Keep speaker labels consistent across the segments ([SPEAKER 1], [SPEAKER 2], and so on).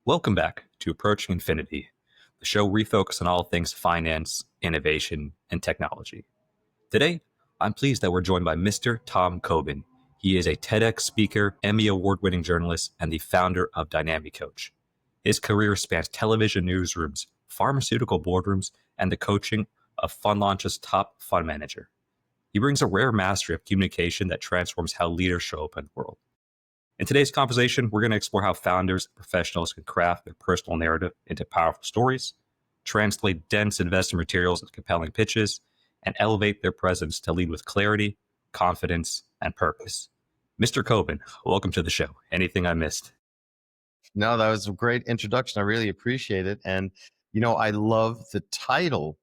[SPEAKER 1] Welcome back to Approaching Infinity, the show where we focus on all things finance, innovation, and technology. Today, I'm pleased that we're joined by Mr. Tom Cobin. He is a TEDx speaker, Emmy award-winning journalist, and the founder of Dynamicoach. His career spans television newsrooms, pharmaceutical boardrooms, and the coaching of Fund Launch's top fund manager. He brings a rare mastery of communication that transforms how leaders show up in the world. In today's conversation, we're going to explore how founders and professionals can craft their personal narrative into powerful stories, translate dense investor materials into compelling pitches, and elevate their presence to lead with clarity, confidence, and purpose. Mr. Cobin, welcome to the show. Anything I missed?
[SPEAKER 2] No, that was a great introduction. I really appreciate it. And, I love the title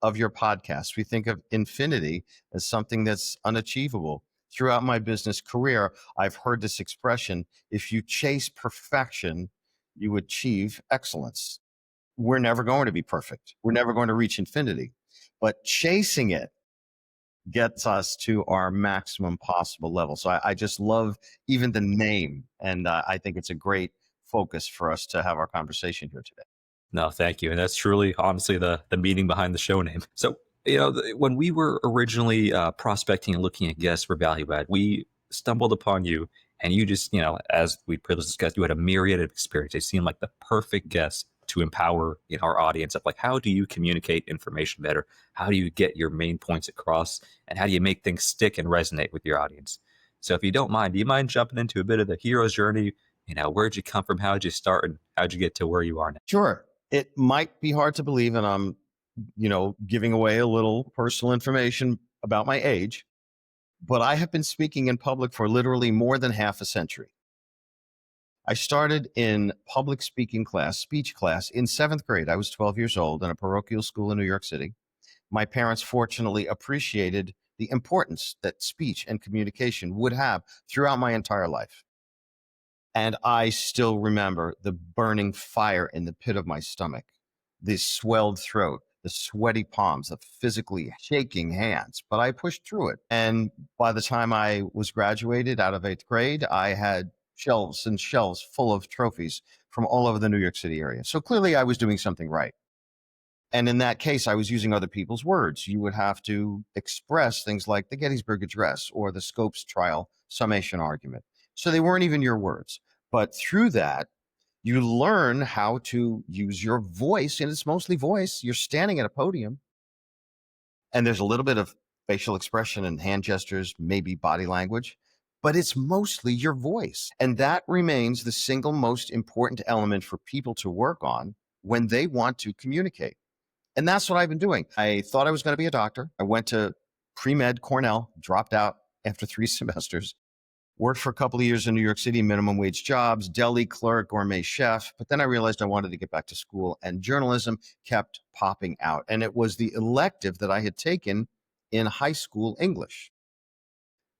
[SPEAKER 2] of your podcast. We think of infinity as something that's unachievable. Throughout my business career, I've heard this expression: if you chase perfection, you achieve excellence. We're never going to be perfect. We're never going to reach infinity, but chasing it gets us to our maximum possible level. So I just love even the name. And I think it's a great focus for us to have our conversation here today.
[SPEAKER 1] No, thank you. And that's truly, honestly, the meaning behind the show name. So, when we were originally prospecting and looking at guests for Value Add, we stumbled upon you, and you just, as we previously discussed, you had a myriad of experience. They seemed like the perfect guest to empower our audience of like, how do you communicate information better? How do you get your main points across? And how do you make things stick and resonate with your audience? So if you don't mind, do you mind jumping into a bit of the hero's journey? Where'd you come from? How'd you start? And how'd you get to where you are now?
[SPEAKER 2] Sure. It might be hard to believe, and I'm, giving away a little personal information about my age, but I have been speaking in public for literally more than half a century. I started in public speaking class, speech class, in 7th grade. I was 12 years old in a parochial school in New York City. My parents fortunately appreciated the importance that speech and communication would have throughout my entire life. And I still remember the burning fire in the pit of my stomach, the swelled throat, the sweaty palms, the physically shaking hands. But I pushed through it. And by the time I was graduated out of 8th grade, I had shelves and shelves full of trophies from all over the New York City area. So clearly I was doing something right. And in that case, I was using other people's words. You would have to express things like the Gettysburg Address or the Scopes trial summation argument. So they weren't even your words. But through that, you learn how to use your voice, and it's mostly voice. You're standing at a podium, and there's a little bit of facial expression and hand gestures, maybe body language, but it's mostly your voice. And that remains the single most important element for people to work on when they want to communicate. And that's what I've been doing. I thought I was going to be a doctor. I went to pre-med Cornell, dropped out after 3 semesters, worked for a couple of years in New York City, minimum wage jobs, deli clerk, gourmet chef. But then I realized I wanted to get back to school, and journalism kept popping out. And it was the elective that I had taken in high school English.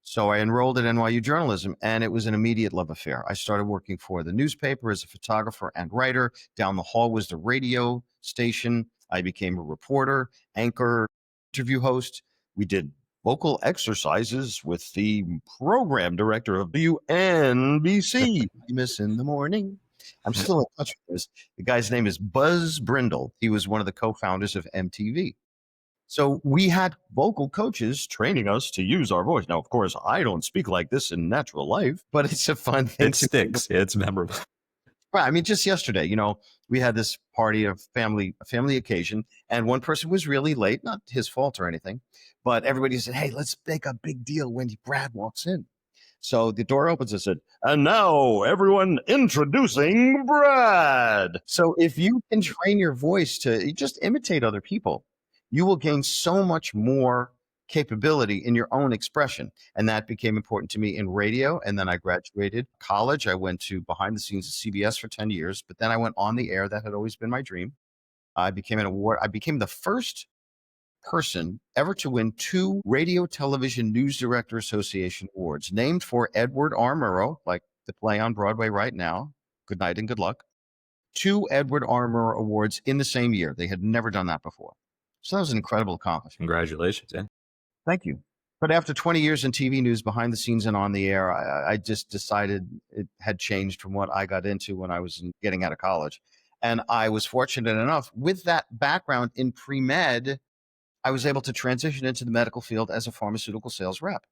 [SPEAKER 2] So I enrolled at NYU journalism, and it was an immediate love affair. I started working for the newspaper as a photographer and writer. Down the hall was the radio station. I became a reporter, anchor, interview host. We did vocal exercises with the program director of WNBC, Miss in the Morning. I'm still in touch with this. The guy's name is Buzz Brindle. He was one of the co-founders of MTV. So we had vocal coaches training us to use our voice. Now, of course, I don't speak like this in natural life, but it's a fun thing.
[SPEAKER 1] It sticks. It's memorable.
[SPEAKER 2] Right. I mean, just yesterday, we had this party of a family occasion, and one person was really late, not his fault or anything, but everybody said, hey, let's make a big deal when Brad walks in. So the door opens and said, and now everyone introducing Brad. So if you can train your voice to just imitate other people, you will gain so much more capability in your own expression. And that became important to me in radio. And then I graduated college. I went to behind the scenes at CBS for 10 years, but then I went on the air. That had always been my dream. I became the first person ever to win 2 Radio Television News Director Association awards, named for Edward R. Murrow, like the play on Broadway right now. Good night and good luck. 2 Edward R. Murrow awards in the same year. They had never done that before. So that was an incredible accomplishment.
[SPEAKER 1] Congratulations. Yeah.
[SPEAKER 2] Thank you. But after 20 years in TV news, behind the scenes and on the air, I just decided it had changed from what I got into when I was getting out of college. And I was fortunate enough with that background in pre-med, I was able to transition into the medical field as a pharmaceutical sales rep.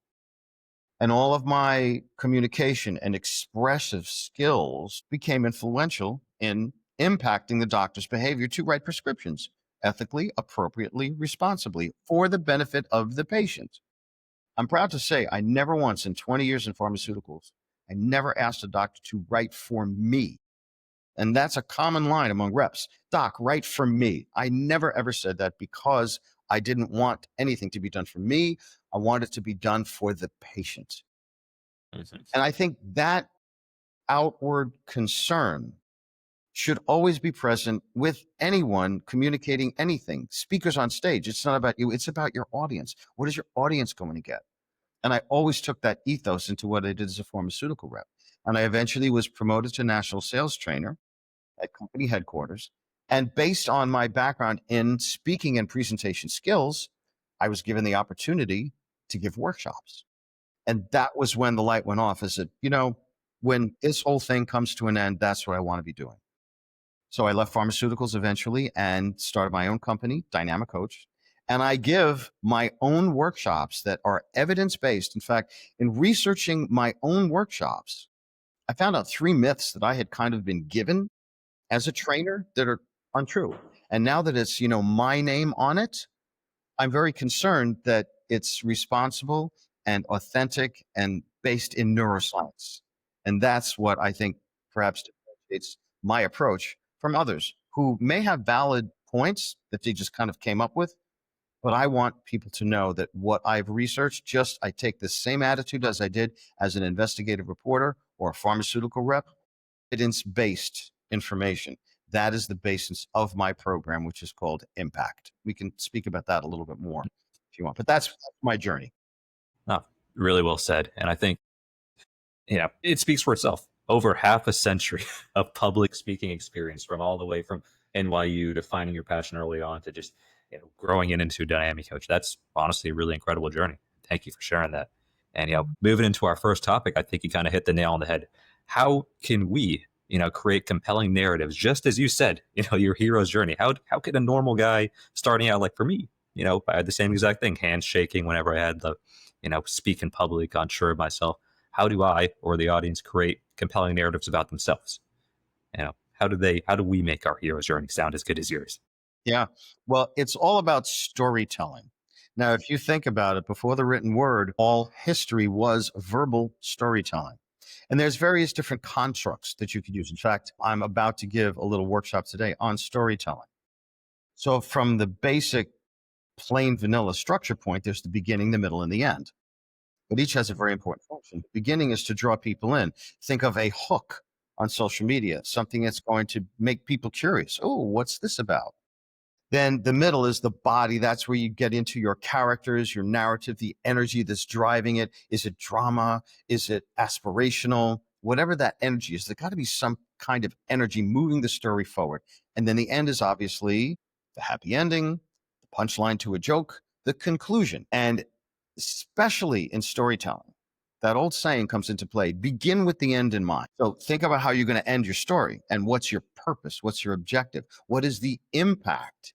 [SPEAKER 2] And all of my communication and expressive skills became influential in impacting the doctor's behavior to write prescriptions ethically, appropriately, responsibly for the benefit of the patient. I'm proud to say I never once in 20 years in pharmaceuticals, I never asked a doctor to write for me. And that's a common line among reps. Doc, write for me. I never ever said that because I didn't want anything to be done for me. I want it to be done for the patient.
[SPEAKER 1] Mhm.
[SPEAKER 2] And I think that outward concern should always be present with anyone communicating anything. Speakers on stage, it's not about you, it's about your audience. What is your audience going to get? And I always took that ethos into what I did as a pharmaceutical rep. And I eventually was promoted to national sales trainer at company headquarters. And based on my background in speaking and presentation skills, I was given the opportunity to give workshops. And that was when the light went off. Is that, when this whole thing comes to an end, that's what I want to be doing. So I left pharmaceuticals eventually and started my own company, Dynamicoach. And I give my own workshops that are evidence based. In fact, in researching my own workshops, I found out 3 myths that I had kind of been given as a trainer that are untrue. And now that it's, my name on it, I'm very concerned that it's responsible and authentic and based in neuroscience. And that's what I think perhaps differentiates my approach from others who may have valid points that they just kind of came up with. But I want people to know that what I've researched, I take the same attitude as I did as an investigative reporter or a pharmaceutical rep, evidence-based information. That is the basis of my program, which is called Impact. We can speak about that a little bit more if you want, but that's my journey.
[SPEAKER 1] No, really well said. And I think, it speaks for itself. Over half a century of public speaking experience, from all the way from NYU to finding your passion early on to just growing it into Dynamicoach. That's honestly a really incredible journey. Thank you for sharing that. And moving into our first topic, I think you kind of hit the nail on the head. How can we, create compelling narratives? Just as you said, your hero's journey. How could a normal guy starting out, like for me, I had the same exact thing, hands shaking whenever I had the, speak in public, unsure of myself. How do I or the audience create compelling narratives about themselves? How do we make our hero's journey sound as good as yours?
[SPEAKER 2] Yeah. Well, it's all about storytelling. Now, if you think about it, before the written word, all history was verbal storytelling. And there's various different constructs that you could use. In fact, I'm about to give a little workshop today on storytelling. So from the basic plain vanilla structure point, there's the beginning, the middle, and the end. But each has a very important function. The beginning is to draw people in. Think of a hook on social media, something that's going to make people curious. Oh, what's this about? Then the middle is the body. That's where you get into your characters, your narrative, the energy that's driving it. Is it drama? Is it aspirational? Whatever that energy is, there's got to be some kind of energy moving the story forward. And then the end is obviously the happy ending, the punchline to a joke, the conclusion. And especially in storytelling, that old saying comes into play: begin with the end in mind. So think about how you're going to end your story and what's your purpose? What's your objective? What is the impact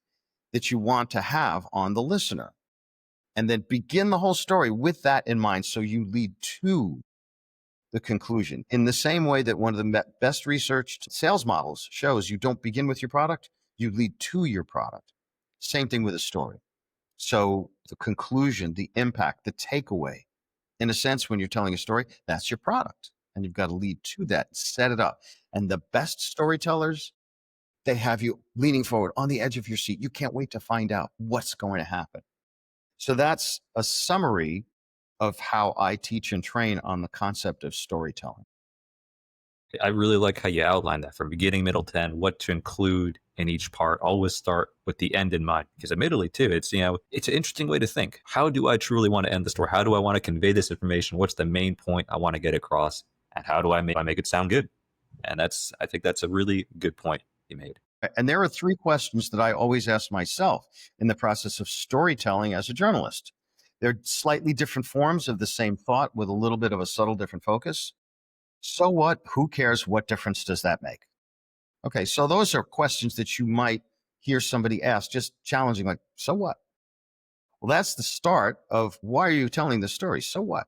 [SPEAKER 2] that you want to have on the listener? And then begin the whole story with that in mind, so you lead to the conclusion. In the same way that one of the best researched sales models shows, you don't begin with your product, you lead to your product. Same thing with a story. So the conclusion, the impact, the takeaway, in a sense, when you're telling a story, that's your product. And you've got to lead to that, set it up. And the best storytellers, they have you leaning forward on the edge of your seat. You can't wait to find out what's going to happen. So that's a summary of how I teach and train on the concept of storytelling.
[SPEAKER 1] I really like how you outline that from beginning, middle to end, what to include in each part. Always start with the end in mind, because admittedly too, it's it's an interesting way to think. How do I truly want to end the story? How do I want to convey this information? What's the main point I want to get across? And how do I make it sound good? And I think that's a really good point you made.
[SPEAKER 2] And there are 3 questions that I always ask myself in the process of storytelling as a journalist. They're slightly different forms of the same thought with a little bit of a subtle different focus. So what? Who cares? What difference does that make? Okay, so those are questions that you might hear somebody ask, just challenging, like, so what? Well, that's the start of why are you telling this story? So what?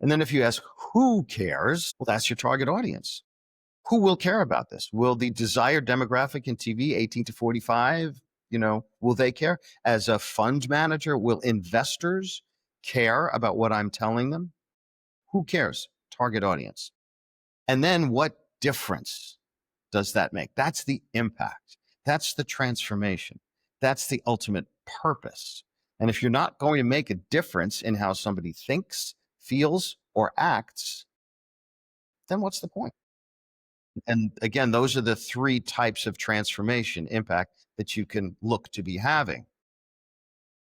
[SPEAKER 2] And then if you ask, who cares? Well, that's your target audience. Who will care about this? Will the desired demographic in TV, 18 to 45, will they care? As a fund manager, will investors care about what I'm telling them? Who cares? Target audience. And then what difference does that make? That's the impact. That's the transformation. That's the ultimate purpose. And if you're not going to make a difference in how somebody thinks, feels, or acts, then what's the point? And again, those are the three types of transformation impact that you can look to be having.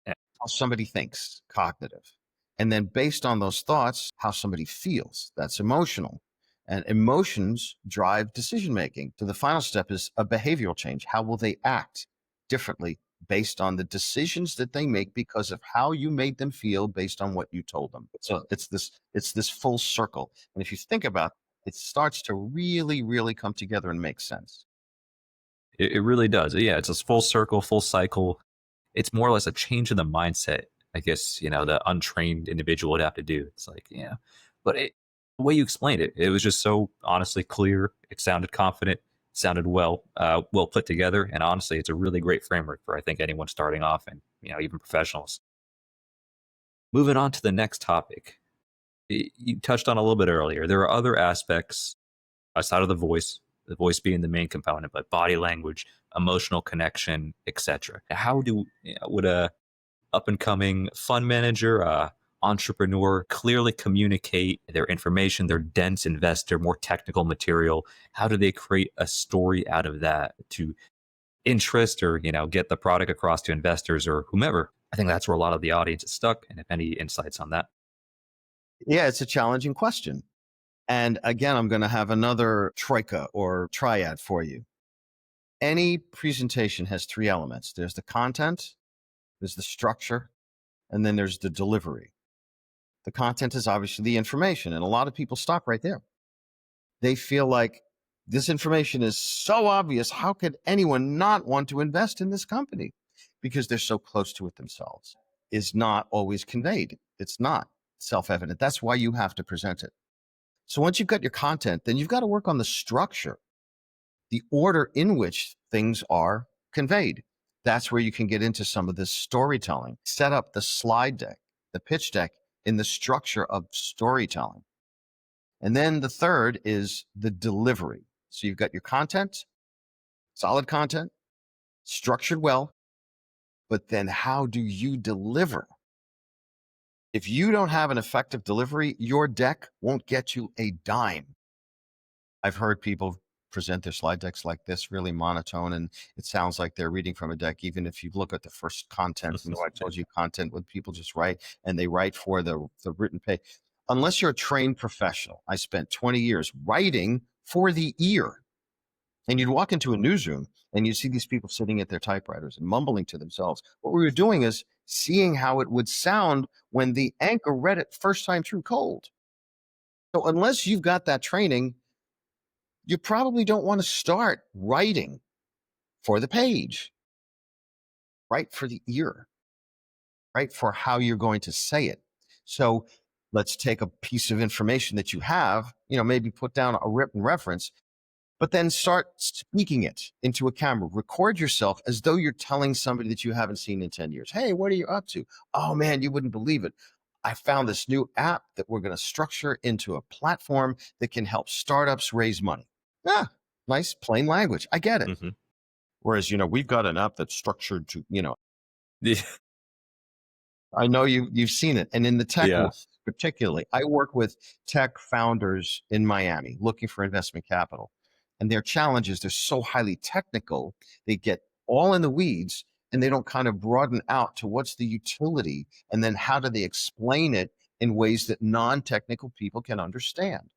[SPEAKER 2] How somebody thinks, cognitive. And then based on those thoughts, how somebody feels, that's emotional. And emotions drive decision making. So the final step is a behavioral change. How will they act differently based on the decisions that they make because of how you made them feel based on what you told them? So it's this full circle. And if you think about it, it starts to really, really come together and make sense.
[SPEAKER 1] It really does. Yeah, it's a full circle, full cycle. It's more or less a change in the mindset, I guess, the untrained individual would have to do. It's like, yeah. But the way you explained it, it was just so honestly clear. It sounded confident, sounded well put together. And honestly, it's a really great framework for, I think, anyone starting off and, even professionals. Moving on to the next topic. You touched on a little bit earlier. There are other aspects outside of the voice being the main component, but body language, emotional connection, etc. How would a up and coming fund manager, entrepreneur clearly communicate their information, their dense investor, more technical material? How do they create a story out of that to interest or get the product across to investors or whomever? I think that's where a lot of the audience is stuck. And if any insights on that.
[SPEAKER 2] Yeah, it's a challenging question. And again, I'm going to have another troika or triad for you. Any presentation has three elements: there's the content, there's the structure, and then there's the delivery. The content is obviously the information, and a lot of people stop right there. They feel like this information is so obvious. How could anyone not want to invest in this company? Because they're so close to it themselves. Is not always conveyed. It's not self evident. That's why you have to present it. So once you've got your content, then you've got to work on the structure, the order in which things are conveyed. That's where you can get into some of this storytelling, set up the slide deck, the pitch deck in the structure of storytelling. And then the third is the delivery. So you've got your content, solid content, structured well, but then how do you deliver? If you don't have an effective delivery, your deck won't get you a dime. I've heard people present their slide decks like this, really monotone, and it sounds like they're reading from a deck. Even if you look at the first content, I told you content when people just write and they write for the written page. Unless you're a trained professional, I spent 20 years writing for the ear. And you'd walk into a newsroom and you'd see these people sitting at their typewriters and mumbling to themselves. What we were doing is seeing how it would sound when the anchor read it first time through cold. So unless you've got that training, you probably don't want to start writing for the page. Write for the ear, write for how you're going to say it. So let's take a piece of information that you have, maybe put down a written reference, but then start speaking it into a camera. Record yourself as though you're telling somebody that you haven't seen in 10 years. Hey, what are you up to? Oh man, you wouldn't believe it. I found this new app that we're going to structure into a platform that can help startups raise money. Ah, nice plain language. I get it.
[SPEAKER 1] Mm-hmm.
[SPEAKER 2] Whereas, we've got an app that's structured to,
[SPEAKER 1] Yeah.
[SPEAKER 2] I know you've seen it. And in the tech
[SPEAKER 1] Yeah.
[SPEAKER 2] world, particularly, I work with tech founders in Miami looking for investment capital. And their challenges, they're so highly technical, they get all in the weeds and they don't kind of broaden out to what's the utility and then how do they explain it in ways that non-technical people can understand.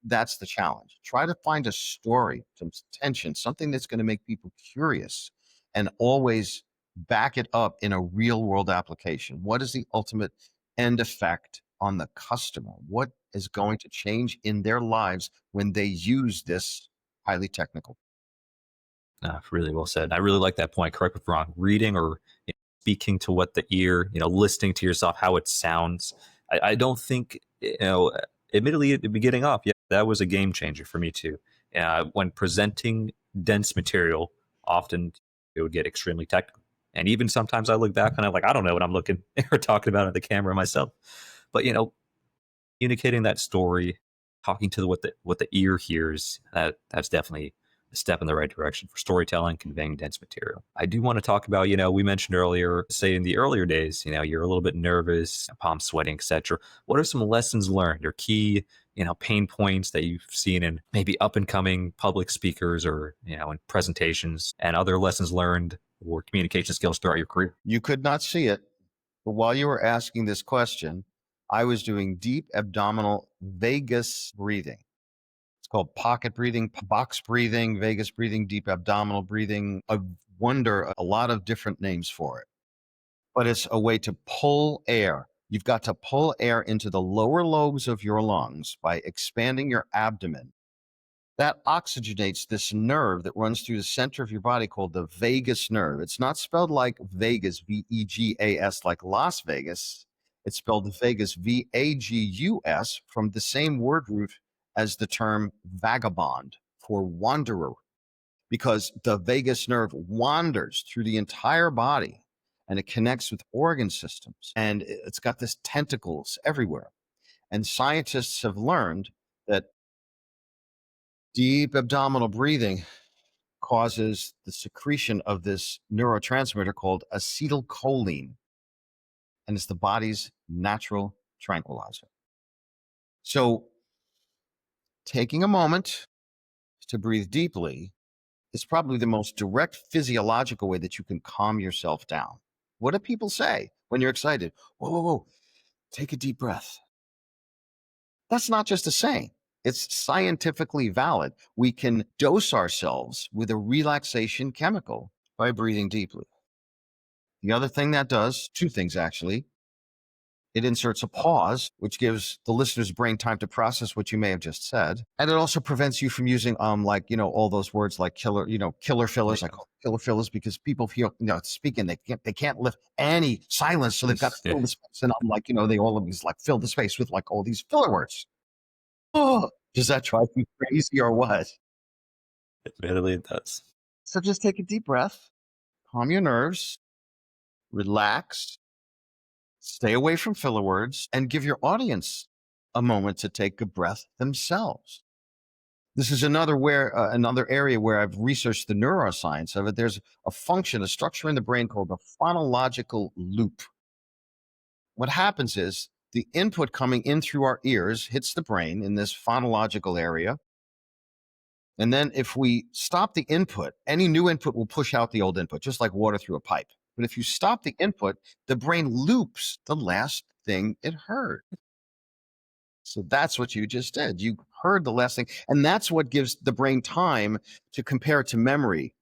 [SPEAKER 2] That's the challenge. Try to find a story, some tension, something that's going to make people curious and always back it up in a real world application. What is the ultimate end effect on the customer? What is going to change in their lives when they use this highly technical?
[SPEAKER 1] Really well said. I really like that point. Correct me if I'm wrong. Reading or speaking to what the ear, listening to yourself, how it sounds. I don't think, admittedly, at the beginning off, yeah, that was a game changer for me too. When presenting dense material, often it would get extremely technical. And even sometimes I look back and I'm like, I don't know what I'm looking or talking about at the camera myself. But, communicating that story, talking to what the ear hears, that's definitely a step in the right direction for storytelling, conveying dense material. I do want to talk about, we mentioned earlier, say in the earlier days, you're a little bit nervous, palm sweating, etc. What are some lessons learned or key, pain points that you've seen in maybe up and coming public speakers or, in presentations, and other lessons learned or communication skills throughout your career?
[SPEAKER 2] You could not see it, but while you were asking this question, I was doing deep abdominal vagus breathing. It's called pocket breathing, box breathing, vagus breathing, deep abdominal breathing. I wonder a lot of different names for it, but it's a way to pull air. You've got to pull air into the lower lobes of your lungs by expanding your abdomen. That oxygenates this nerve that runs through the center of your body called the vagus nerve. It's not spelled like Vegas, Vegas, like Las Vegas. It's spelled Vegas, Vagus, from the same word root as the term vagabond for wanderer, because the vagus nerve wanders through the entire body and it connects with organ systems and it's got this tentacles everywhere. And scientists have learned that deep abdominal breathing causes the secretion of this neurotransmitter called acetylcholine, and it's the body's natural tranquilizer. So, taking a moment to breathe deeply is probably the most direct physiological way that you can calm yourself down. What do people say when you're excited? Whoa, whoa, whoa, take a deep breath. That's not just a saying. It's scientifically valid. We can dose ourselves with a relaxation chemical by breathing deeply. The other thing that does, two things actually, it inserts a pause, which gives the listener's brain time to process what you may have just said. And it also prevents you from using, all those words like killer, killer fillers. I call killer fillers because people feel, speaking, they can't lift any silence. So they've got to fill the space. And I'm like, they all of these like fill the space with like all these filler words. Oh, does that drive you crazy or what?
[SPEAKER 1] Admittedly, it does.
[SPEAKER 2] So just take a deep breath, calm your nerves, relax, stay away from filler words, and give your audience a moment to take a breath themselves. This is another area where I've researched the neuroscience of it. There's a function, a structure in the brain called the phonological loop. What happens is the input coming in through our ears hits the brain in this phonological area. And then if we stop the input, any new input will push out the old input, just like water through a pipe. But if you stop the input, the brain loops the last thing it heard. So that's what you just did. You heard the last thing. And that's what gives the brain time to compare it to memory.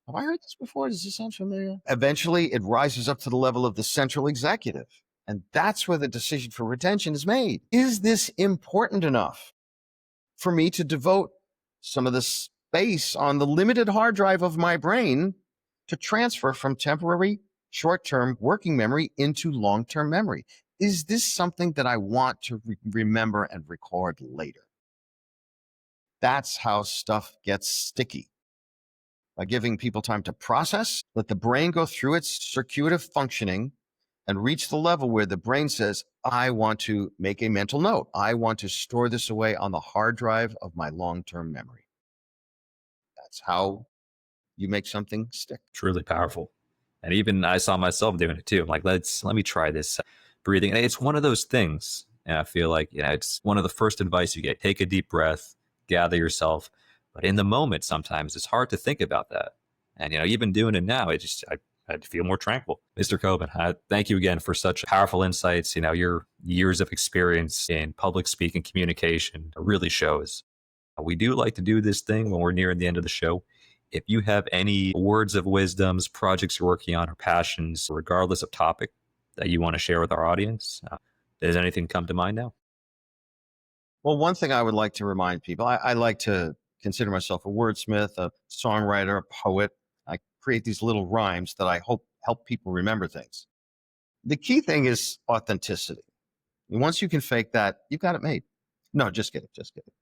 [SPEAKER 2] Have I heard this before? Does this sound familiar? Eventually, it rises up to the level of the central executive. And that's where the decision for retention is made. Is this important enough for me to devote some of the space on the limited hard drive of my brain to transfer from temporary, short-term working memory into long-term memory? Is this something that I want to remember and record later? That's how stuff gets sticky. By giving people time to process, let the brain go through its circuitive functioning and reach the level where the brain says, I want to make a mental note. I want to store this away on the hard drive of my long-term memory. That's how you make something stick.
[SPEAKER 1] Truly powerful. And even I saw myself doing it too. I'm like, let me try this breathing. And it's one of those things. And I feel like, it's one of the first advice you get. Take a deep breath, gather yourself. But in the moment, sometimes it's hard to think about that. And, even doing it now, I feel more tranquil. Mr. Cobin, thank you again for such powerful insights. Your years of experience in public speaking communication really shows. We do like to do this thing when we're nearing the end of the show. If you have any words of wisdoms, projects you're working on, or passions, regardless of topic, that you want to share with our audience, does anything come to mind now?
[SPEAKER 2] Well, one thing I would like to remind people, I like to consider myself a wordsmith, a songwriter, a poet. I create these little rhymes that I hope help people remember things. The key thing is authenticity. And once you can fake that, you've got it made. No, just kidding. Just kidding.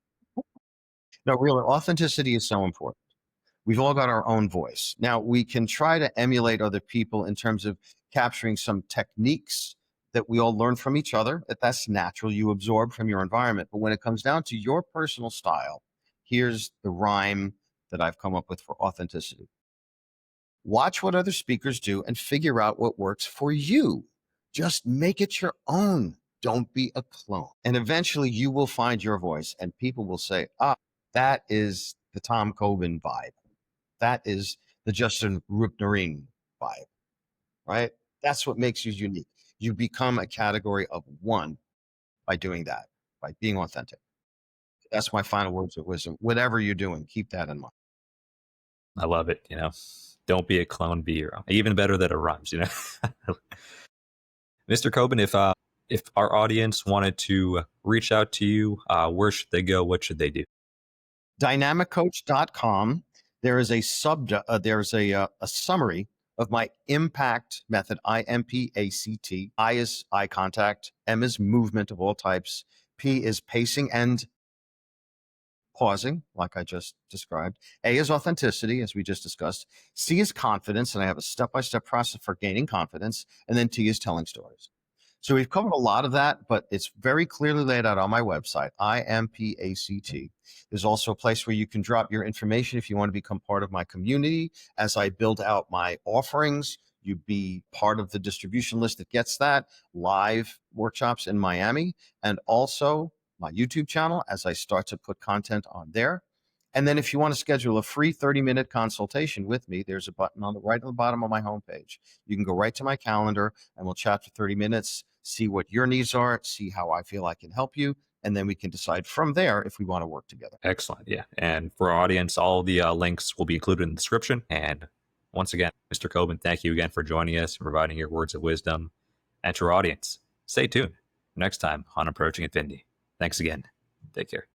[SPEAKER 2] No, really, authenticity is so important. We've all got our own voice. Now, we can try to emulate other people in terms of capturing some techniques that we all learn from each other. That's natural. You absorb from your environment. But when it comes down to your personal style, here's the rhyme that I've come up with for authenticity. Watch what other speakers do and figure out what works for you. Just make it your own. Don't be a clone. And eventually you will find your voice and people will say, that is the Tom Cobin vibe. That is the Justin Rupnaring vibe, right? That's what makes you unique. You become a category of one by doing that, by being authentic. That's my final words of wisdom. Whatever you're doing, keep that in mind.
[SPEAKER 1] I love it. Don't be a clone, be your own. Even better that it rhymes. Mr. Cobin, if our audience wanted to reach out to you, where should they go? What should they do?
[SPEAKER 2] Dynamicoach.com. There is a a summary of my impact method, IMPACT. I is eye contact, M is movement of all types, P is pacing and pausing, like I just described. A is authenticity, as we just discussed. C is confidence, and I have a step-by-step process for gaining confidence. And then T is telling stories. So we've covered a lot of that, but it's very clearly laid out on my website, IMPACT. There's also a place where you can drop your information if you want to become part of my community. As I build out my offerings, you'd be part of the distribution list that gets that, live workshops in Miami, and also my YouTube channel as I start to put content on there. And then if you want to schedule a free 30-minute consultation with me, there's a button right on the bottom of my homepage. You can go right to my calendar and we'll chat for 30 minutes, see what your needs are, see how I feel I can help you, and then we can decide from there if we want to work together.
[SPEAKER 1] Excellent. Yeah. And for our audience, all the links will be included in the description. And once again, Mr. Cobin, thank you again for joining us and providing your words of wisdom. And to our audience, stay tuned next time on Approaching Infinity. Thanks again. Take care.